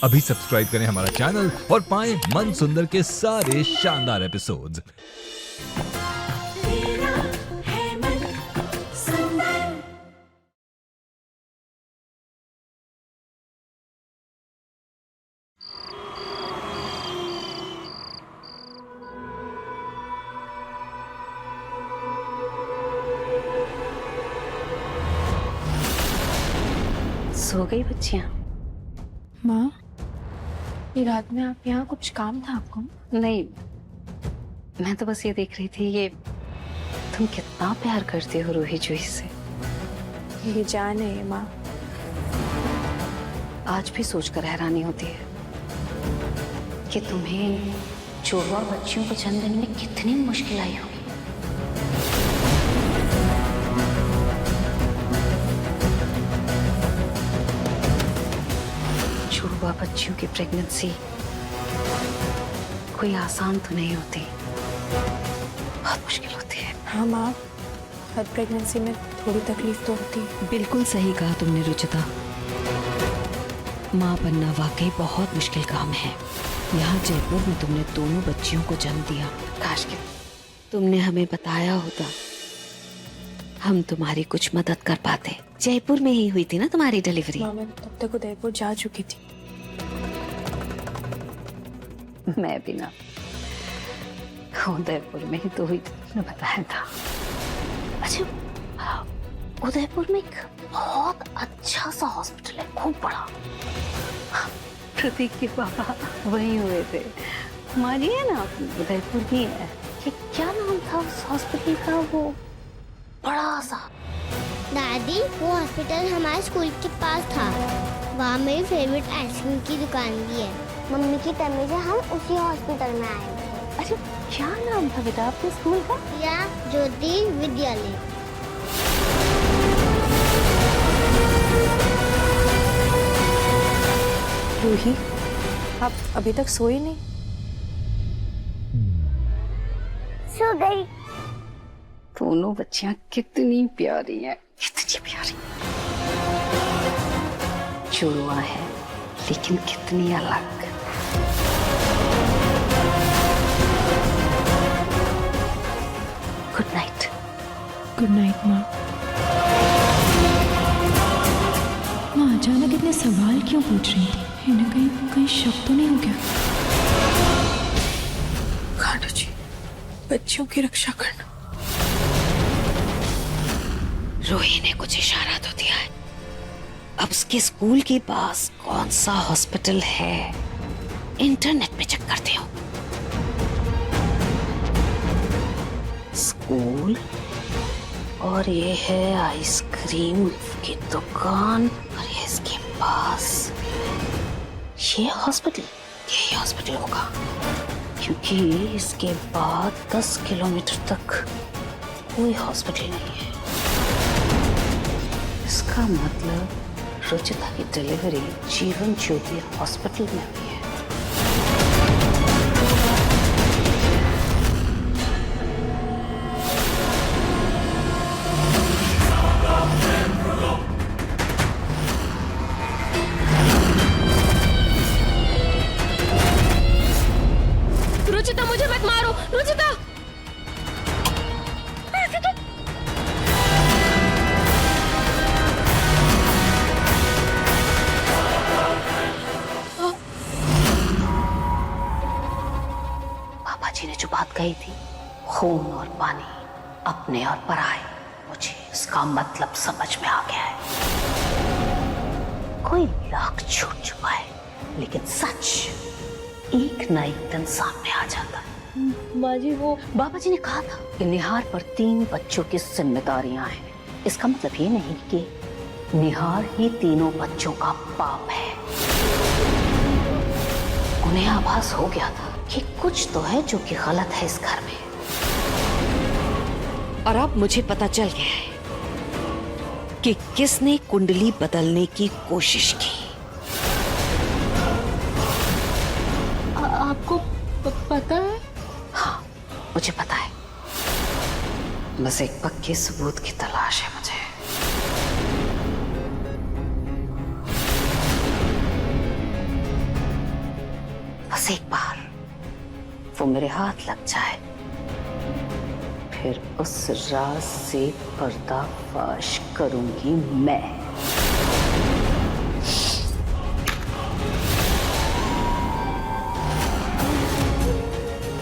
अभी सब्सक्राइब करें हमारा चैनल और पाएं मन सुंदर के सारे शानदार एपिसोड्स। सो गई बच्चियाँ? माँ, ये रात में आप यहाँ कुछ काम था आपको? नहीं, मैं तो बस ये देख रही थी ये तुम कितना प्यार करते हो रूही जूही से। ये जान है ये माँ। आज भी सोचकर हैरानी होती है कि तुम्हें जुड़वा बच्चियों को जन्म देने में कितनी मुश्किल आई होगी। जुड़वा बच्चियों की प्रेगनेंसी कोई आसान तो नहीं होती, बहुत मुश्किल होती है। हाँ माँ, हर प्रेगनेंसी में थोड़ी तकलीफ तो होती है। बिल्कुल सही कहा तुमने रुचिता। माँ बनना वाकई बहुत मुश्किल काम है। यहाँ जयपुर में तुमने दोनों बच्चियों को जन्म दिया। काश कि तुमने हमें बताया होता, हम तुम्हारी कुछ मदद कर पाते। जयपुर में ही हुई थी ना तुम्हारी डिलीवरी? माँ, मैं तब तक उदयपुर जा चुकी थी। मैं भी ना उदयपुर में ही तो हुई थी, तुमने बताया था। अच्छा, उदयपुर में एक बहुत अच्छा सा हॉस्पिटल है, खूब बड़ा। प्रतीक के पापा वहीं हुए थे। हमारी है ना, उदयपुर की है। ये क्या नाम था उस हॉस्पिटल का? वो बड़ा सा। दादी, वो हॉस्पिटल हमारे स्कूल के पास था। वहाँ मेरी फेवरेट आइसक्रीम की दुकान भी है। मम्मी की तमीज से हम उसी हॉस्पिटल में आए थे। अच्छा, क्या नाम था बेटा आपके स्कूल का? या ज्योति विद्यालय। रूही, आप अभी तक सोई नहीं? सो गई। दोनों बच्चियां कितनी प्यारी हैं, कितनी प्यारी। जुड़वा है लेकिन कितनी अलग। Good night. गुड नाइट माँ। माँ अचानक इतने सवाल क्यों पूछ रही थी? इन्हें कहीं कहीं शक तो नहीं हो गया? खाटू जी, बच्चियों की रक्षा करना। रोही ने कुछ इशारा तो दिया है। अब उसके स्कूल के पास कौन सा हॉस्पिटल है, इंटरनेट पे चेक करते हो। स्कूल, और ये है आइसक्रीम की दुकान, और ये इसके पास ये हॉस्पिटल। यही हॉस्पिटल होगा, क्योंकि इसके बाद 10 किलोमीटर तक कोई हॉस्पिटल नहीं है। इसका मतलब रुचिता की डिलीवरी जीवन ज्योति हॉस्पिटल में हुई है। रुचिता, मुझे मत मारो। रुचिता, पापा जी ने जो बात कही थी, खून और पानी, अपने और पराए, मुझे इसका मतलब समझ में आ गया है। कोई लाख झूठ छुपाए, लेकिन सच एक ना एक दिन सामने आ जाता है। माँ जी, वो बाबा जी ने कहा था कि निहार पर 3 बच्चों की जिम्मेदारियां हैं। इसका मतलब ये नहीं कि निहार ही तीनों बच्चों का बाप है। उन्हें आभास हो गया था कि कुछ तो है जो कि गलत है इस घर में, और अब मुझे पता चल गया है कि किसने कुंडली बदलने की कोशिश की। आपको पता है? हाँ, मुझे पता है। बस एक पक्के सबूत की तलाश है मुझे। बस एक बार वो मेरे हाथ लग जाए, फिर उस राज से पर्दाफाश करूंगी मैं।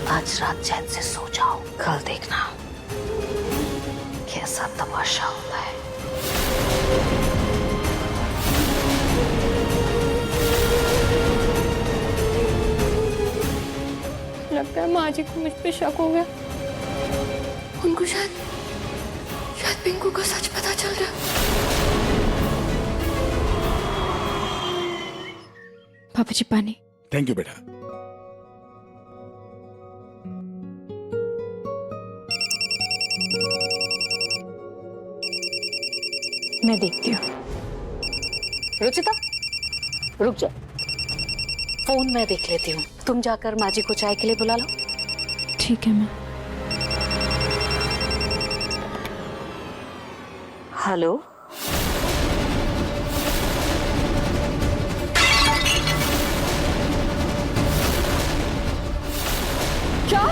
आज रात चैन से सो जाओ, कल देखना कैसा तमाशा होता है। लगता है माँ जी को मुझ पे शक हो गया। उनको शायद पिंकू का सच पता चल रहा। पापा जी पानी। थैंक यू बेटा। मैं देखती हूँ। रुचिता रुक जा, फोन मैं देख लेती हूँ, तुम जाकर माँ जी को चाय के लिए बुला लो। ठीक है माँ। हेलो, क्या?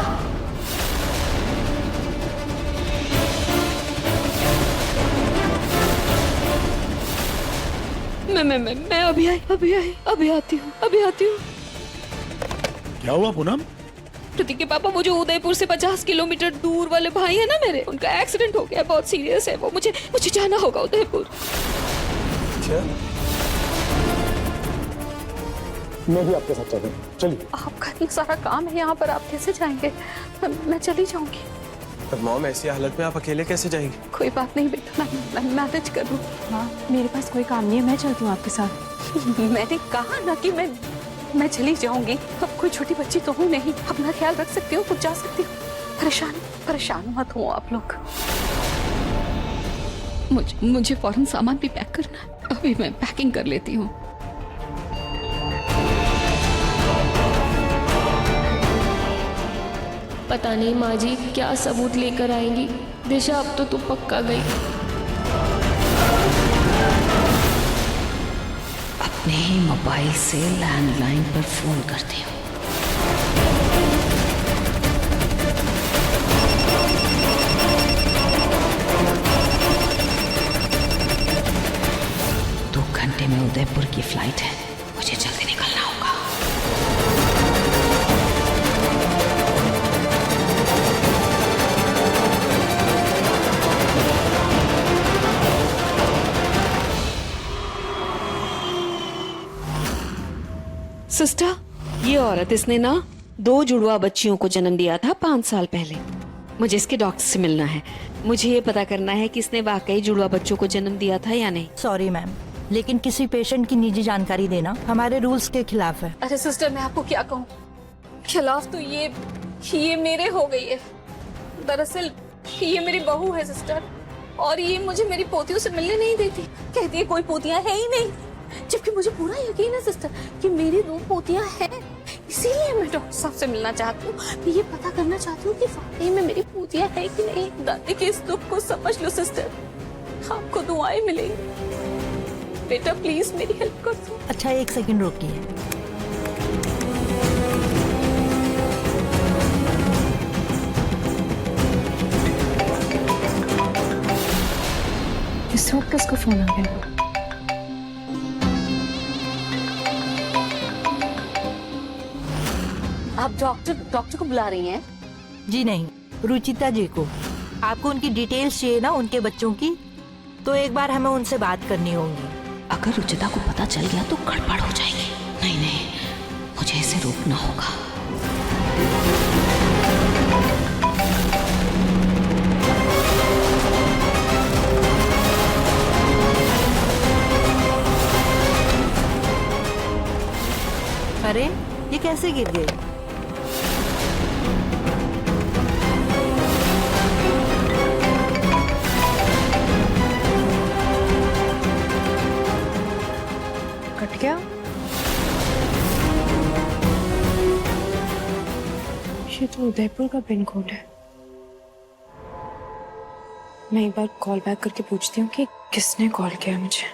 मैं अभी आती हूँ। क्या हुआ पूनम? प्रतीक के पापा, वो जो उदयपुर से 50 किलोमीटर दूर वाले भाई है ना मेरे, उनका एक्सीडेंट हो गया, बहुत सीरियस है वो। मुझे जाना होगा उदयपुर। मैं भी आपके साथ चलूंगा, चलिए। आपका इतना सारा काम है यहाँ पर, आप कैसे जाएंगे? मैं चली जाऊंगी। पर मॉम, ऐसी हालत में आप अकेले कैसे जाएंगी? कोई बात नहीं बेटा, मैं मैनेज कर लूँ। हाँ, मेरे पास कोई काम नहीं है, मैं चलती हूँ आपके साथ। मैंने कहा ना कि मैं चली जाऊंगी। अब कोई छोटी बच्ची तो हूँ नहीं, अपना ख्याल रख सकती हूँ, कुछ जा सकती हूँ। परेशान मत हो आप लोग। मुझे फौरन सामान भी पैक करना है। अभी मैं पैकिंग कर लेती हूँ। पता नहीं माँ जी क्या सबूत लेकर आएंगी। दिशा, अब तो तू पक्का गई। अपने ही मोबाइल से लैंडलाइन पर फोन करती हूँ। दो घंटे में उदयपुर की फ्लाइट है, मुझे जल्दी निकलना होगा। सिस्टर, ये औरत, इसने ना 2 जुड़वा बच्चियों को जन्म दिया था 5 साल पहले। मुझे इसके डॉक्टर से मिलना है। मुझे ये पता करना है कि इसने वाकई जुड़वा बच्चों को जन्म दिया था या नहीं। सॉरी मैम, लेकिन किसी पेशेंट की निजी जानकारी देना हमारे रूल्स के खिलाफ है। अरे सिस्टर, मैं आपको क्या कहूँ, खिलाफ तो ये मेरे हो गई है। दरअसल ये मेरी बहू है सिस्टर, और ये मुझे मेरी पोतियों से मिलने नहीं देती। कहती है कोई पोतियां है ही नहीं, जबकि मुझे पूरा यकीन है सिस्टर कि मेरी 2 पोतियां हैं। इसीलिए मैं डॉक्टर साहब से मिलना चाहती हूँ, ये पता करना चाहती हूँ कि वाकई में मेरी पोतियां है कि नहीं। दादी के इस दुख को समझ लो सिस्टर, आपको दुआएं मिलेंगी। बेटा प्लीज मेरी हेल्प कर दो। अच्छा, 1 सेकंड रोकिए। इस वक्त किसका फोन आ गया? आप डॉक्टर को बुला रही हैं? जी नहीं, रुचिता जी को। आपको उनकी डिटेल्स चाहिए ना, उनके बच्चों की, तो एक बार हमें उनसे बात करनी होगी। अगर रुचिता को पता चल गया तो गड़बड़ हो जाएगी। नहीं, मुझे इसे रोकना होगा। अरे, ये कैसे गिर गए? कट गया? ये तो उदयपुर का पिन कोड है। मैं एक बार कॉल बैक करके पूछती हूँ कि किसने कॉल किया मुझे।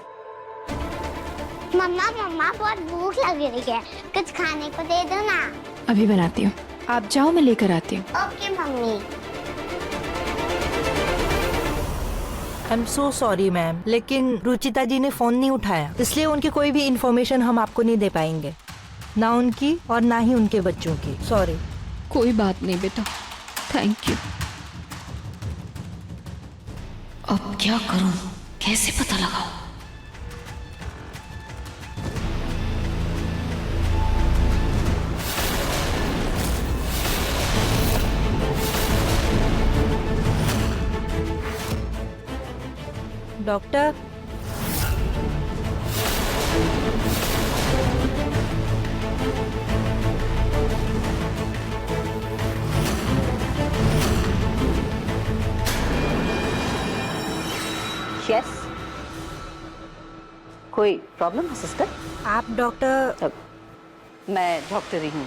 मम्मा मम्मा बहुत भूख लग रही है, कुछ खाने को दे दो ना। अभी बनाती हूँ, आप जाओ, मैं लेकर आती हूँ। Okay mummy. I am so sorry ma'am, लेकिन रुचिता जी ने फोन नहीं उठाया, इसलिए उनकी कोई भी इंफॉर्मेशन हम आपको नहीं दे पाएंगे, ना उनकी और ना ही उनके बच्चों की। सॉरी। कोई बात नहीं बेटा, थैंक यू। अब क्या करूं, कैसे पता लगाऊं? डॉक्टर, यस, कोई प्रॉब्लम है सिस्टर? आप डॉक्टर? मैं डॉक्टर ही हूँ,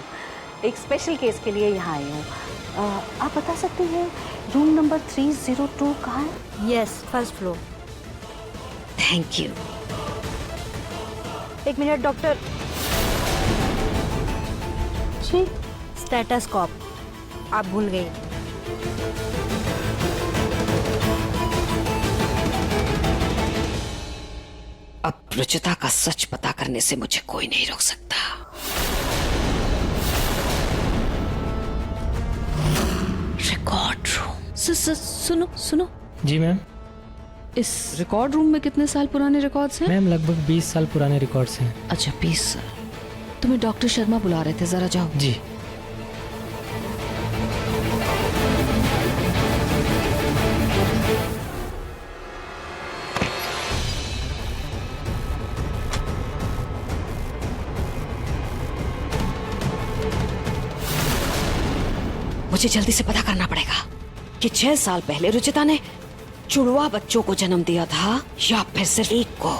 एक स्पेशल केस के लिए यहाँ आई हूँ। आप बता सकते हैं रूम नंबर 302 कहाँ है? Yes, first floor. Thank you. एक मिनट डॉक्टर। जी। स्टेटस्कोप आप भूल गई। अब रुचिता का सच पता करने से मुझे कोई नहीं रोक सकता। Record room. सुनो सुनो। जी मैम। इस रिकॉर्ड रूम में कितने साल पुराने रिकॉर्ड्स हैं? मैम लगभग 20 साल पुराने रिकॉर्ड्स हैं। अच्छा 20 साल। तुम्हें डॉक्टर शर्मा बुला रहे थे, जरा जाओ। जी। मुझे जल्दी से पता करना पड़ेगा कि 6 साल पहले रुचिता ने जुड़वा बच्चों को जन्म दिया था या फिर सिर्फ एक को।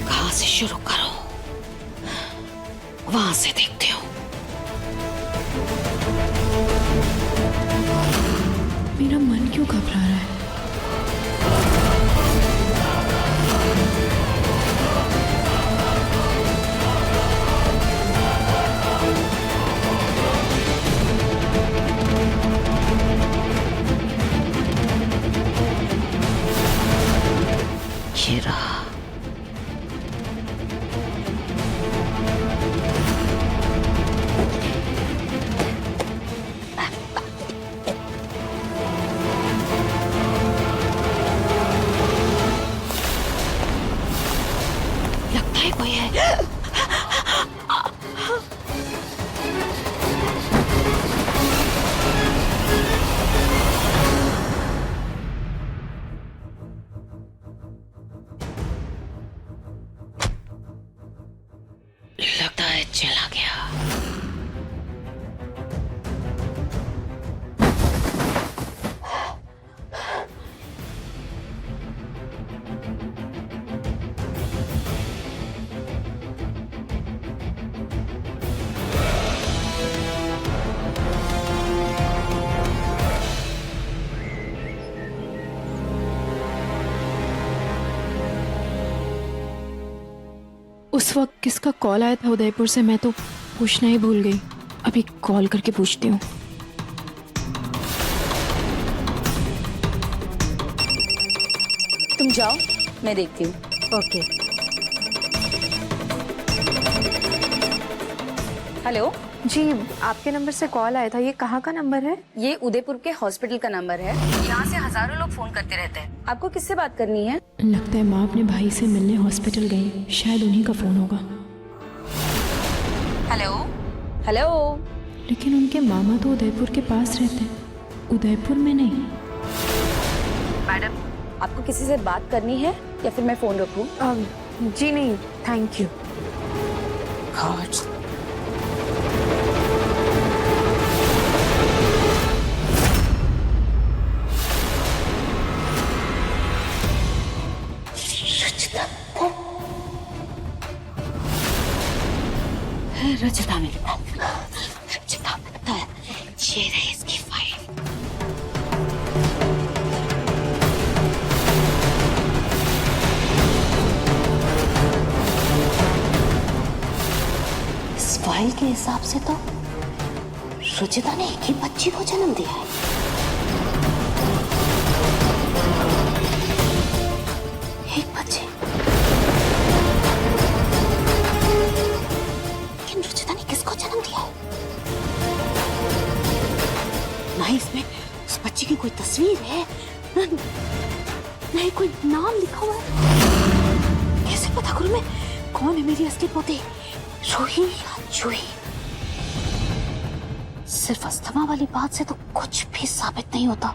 कहां से शुरू करो, वहां से देखते हो। मेरा मन क्यों घबरा रहा है? ये रहा। लगता है कोई है। लगता है चला गया। उस वक्त किसका कॉल आया था उदयपुर से, मैं तो पूछना ही भूल गई। अभी कॉल करके पूछती हूँ। तुम जाओ, मैं देखती हूँ। ओके। हेलो जी, आपके नंबर से कॉल आया था। ये कहाँ का नंबर है? ये उदयपुर के हॉस्पिटल का नंबर है। यहाँ से हजारों लोग फोन करते रहते हैं। आपको किससे बात करनी है? लगता है माँ अपने भाई से मिलने हॉस्पिटल गई, शायद उन्हीं का फोन होगा। Hello hello. लेकिन उनके मामा तो उदयपुर के पास रहते हैं, उदयपुर में नहीं। मैडम, आपको किसी से बात करनी है या फिर मैं फोन रखूं? जी नहीं, थैंक यू। रचिता मिलता है, रचिता मिलता है। ये रही इसकी फाइल। इस फाइल के हिसाब से तो रुचिता ने एक ही बच्ची को जन्म दिया है। एक बच्चे, लेकिन रुचिता ने किसको जन्म दिया है? ना इसमें उस बच्ची की कोई तस्वीर है, ना ही कोई नाम लिखा हुआ है। कैसे पता करूं मैं कौन है मेरी असली पोती, रूही या जूही? सिर्फ अस्थमा वाली बात से तो कुछ भी साबित नहीं होता।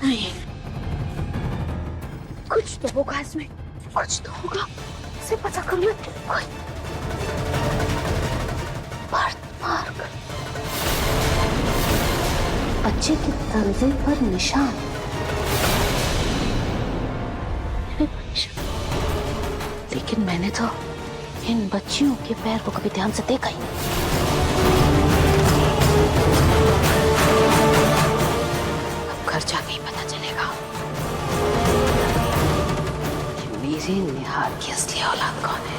नहीं, कुछ तो होगा इसमें, कुछ तो होगा। इसे पता करूं मैं कोई बर्थमार्क, बच्चे के तलवे पर निशान। लेकिन मैंने तो इन बच्चियों के पैर को कभी ध्यान से देखा ही नहीं। अब घर जाके ही पता चलेगा कि मेरे निहार की असली औलाद कौन है।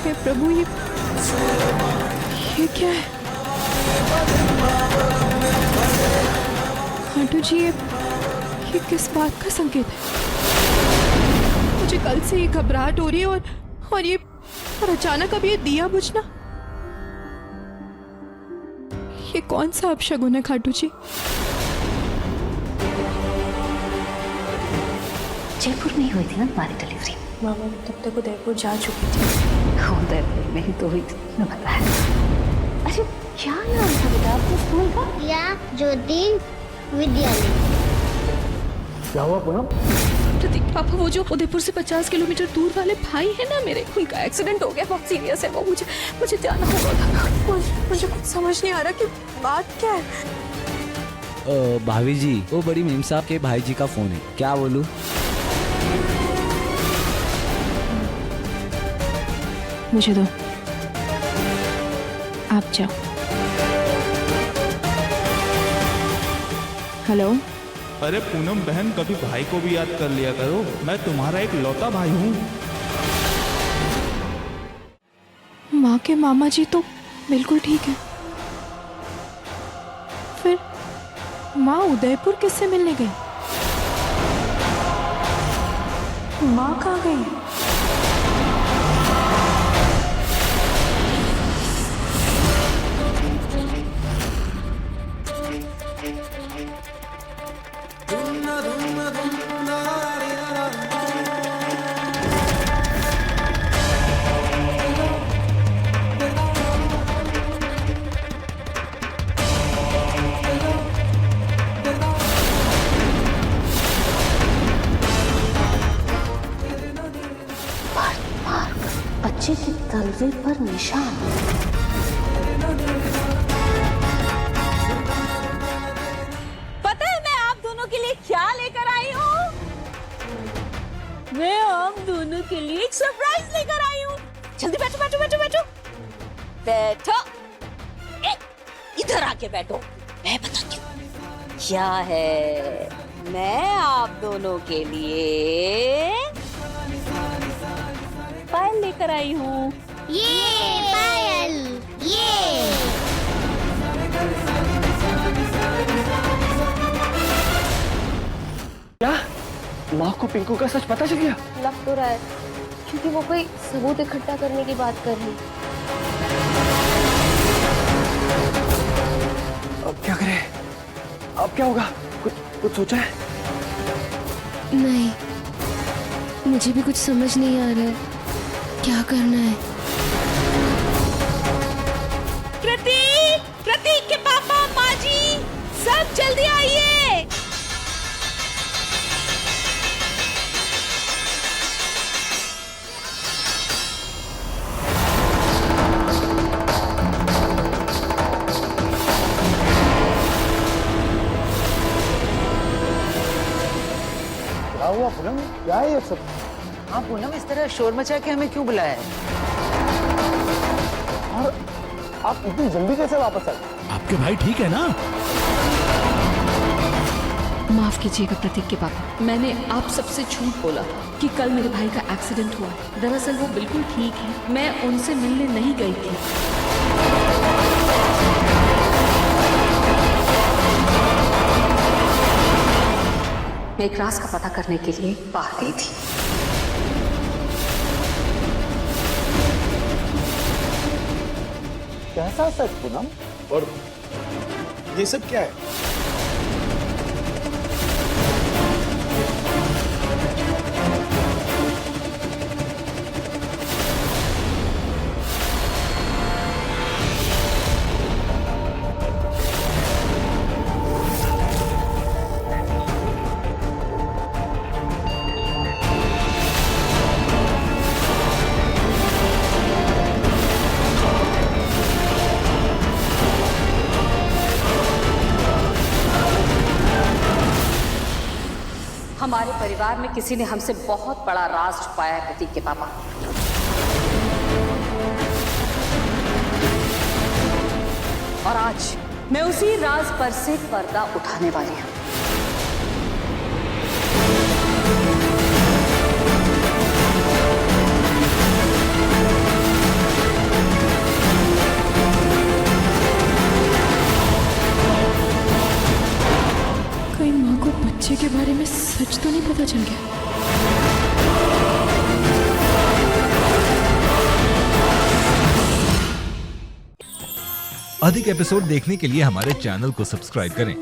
हे प्रभु, ये क्या है? खाटू जी, ये किस बात का संकेत है? मुझे कल से ये घबराहट हो रही है और अचानक अब ये दिया बुझना, ये कौन सा अपशगुन है खाटू जी? जयपुर में ही हुई थी ना तुम्हारी डिलीवरी? मामा तब तक उदयपुर जा चुकी थी। उदयपुर में ही तो हुई थी, मैं बताया। अरे क्या नाम था बेटा आपके स्कूल का? या ज्योति विद्यालय। क्या हुआ पूनम? प्रतीक पापा, वो जो उदयपुर से 50 किलोमीटर दूर वाले भाई है ना मेरे, उनका एक्सीडेंट हो गया, बहुत सीरियस है वो। मुझे जाना होगा। मुझे कुछ समझ नहीं आ रहा कि बात क्या है। भाभी जी, वो बड़ी मेम साहब के भाई जी का फोन है, क्या बोलूं? मुझे दो, आप जाओ। हेलो। अरे पूनम बहन, कभी भाई को भी याद कर लिया करो, मैं तुम्हारा एक लौता भाई हूँ। माँ के मामा जी तो बिल्कुल ठीक है, फिर माँ उदयपुर किससे मिलने गई? माँ कहाँ गई? बच्चे के तलवे पर निशान। पता है मैं आप दोनों के लिए क्या लेकर आई हूँ? मैं आप दोनों के लिए एक सरप्राइज लेकर आई हूँ। जल्दी बैठो बैठो बैठो बैठो बैठो। इधर आके बैठो, मैं बताती हूँ क्या है। मैं आप दोनों के लिए पायल लेकर आई हूँ। ये पायल, ये क्या माँ को पिंकू का सच पता चल गया? लग तो रहा है, क्योंकि वो कोई सबूत इकट्ठा करने की बात कर रही। अब क्या करें? अब क्या होगा? कुछ सोचा है? नहीं, मुझे भी कुछ समझ नहीं आ रहा है क्या करना है। प्रतीक, प्रतीक के पापा, माँ जी, सब आइए। क्या हुआ पूनम? क्या है ये सब? हाँ पूनम, इस तरह शोर मचा के हमें क्यों बुलाया है? और आप इतनी जल्दी कैसे वापस आए? आपके भाई ठीक है ना? माफ कीजिएगा प्रतीक के पापा, मैंने आप सबसे झूठ बोला कि कल मेरे भाई का एक्सीडेंट हुआ। दरअसल वो बिल्कुल ठीक है, मैं उनसे मिलने नहीं गई थी। मैं एक राज का पता करने के लिए बाहर गई थी। कैसा सच पूनम? और ये सब क्या है? हमारे परिवार में किसी ने हमसे बहुत बड़ा राज छुपाया है प्रतीक के पापा। और आज मैं उसी राज पर से पर्दा उठाने वाली हूं। कहीं माँ को बच्चे के बारे में सच तो नहीं पता चल गया? अधिक एपिसोड देखने के लिए हमारे चैनल को सब्सक्राइब करें